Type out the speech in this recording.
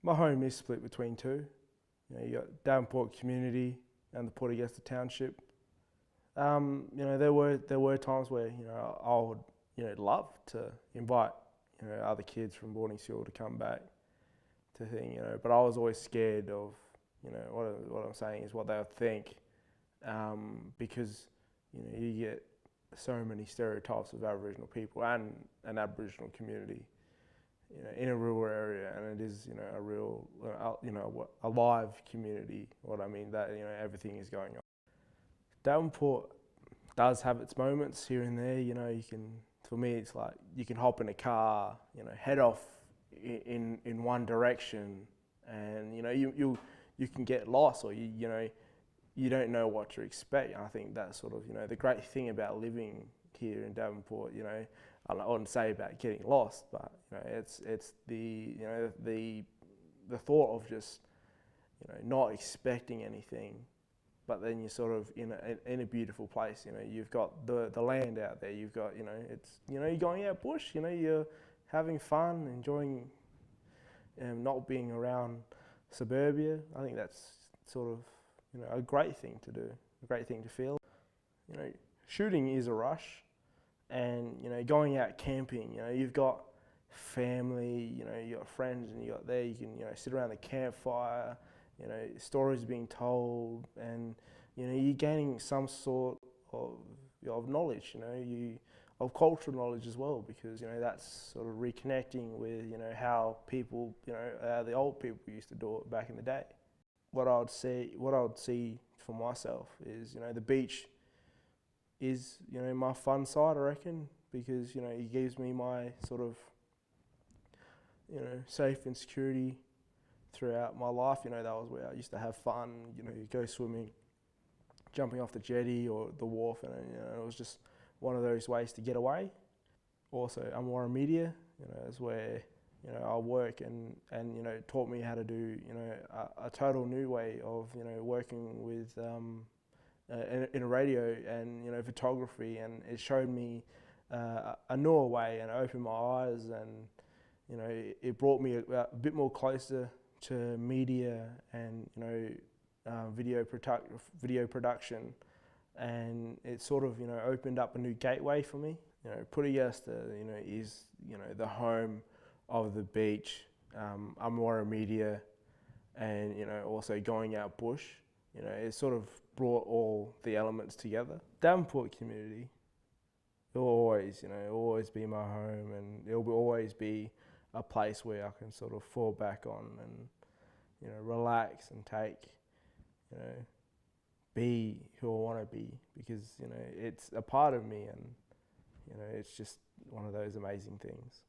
My home is split between two. You got Davenport community and the Port Augusta township. There were times where I would love to invite other kids from boarding school to come back to thing, but I was always scared of what I'm saying is what they would think, because you get so many stereotypes of Aboriginal people and an Aboriginal community in a rural area, and it is a real a live community. What I mean that everything is going on. Davenport does have its moments here and there. For me, it's like you can hop in a car, head off in one direction, and you can get lost, or you don't know what to expect. And I think that's sort of the great thing about living here in Davenport. I wouldn't say about getting lost, but it's the the thought of just not expecting anything, but then you're sort of in a beautiful place. You've got the land out there. You've got you're going out bush. You're having fun, enjoying, not being around suburbia. I think that's sort of a great thing to do, a great thing to feel. Shooting is a rush. And going out camping, you've got family, you got friends, and you can sit around the campfire, stories being told, and you're gaining some sort of knowledge, of cultural knowledge as well, because that's sort of reconnecting with how people, the old people used to do it back in the day. What I would see for myself is the beach is my fun side, I reckon, because it gives me my sort of safe and security throughout my life. That was where I used to have fun. You go swimming, jumping off the jetty or the wharf, and it was just one of those ways to get away. Also, Umeewarra media, is where I work, and taught me how to do a total new way of working with. In a radio and photography, and it showed me a newer way, and it opened my eyes, and it brought me a bit more closer to media and video production, and it sort of opened up a new gateway for me. Port Augusta is the home of the beach, Umeewarra media, and also going out bush. It sort of brought all the elements together. Davenport community, it'll always be my home, and it'll always be a place where I can sort of fall back on and, relax and take, be who I want to be, because, it's a part of me, and, it's just one of those amazing things.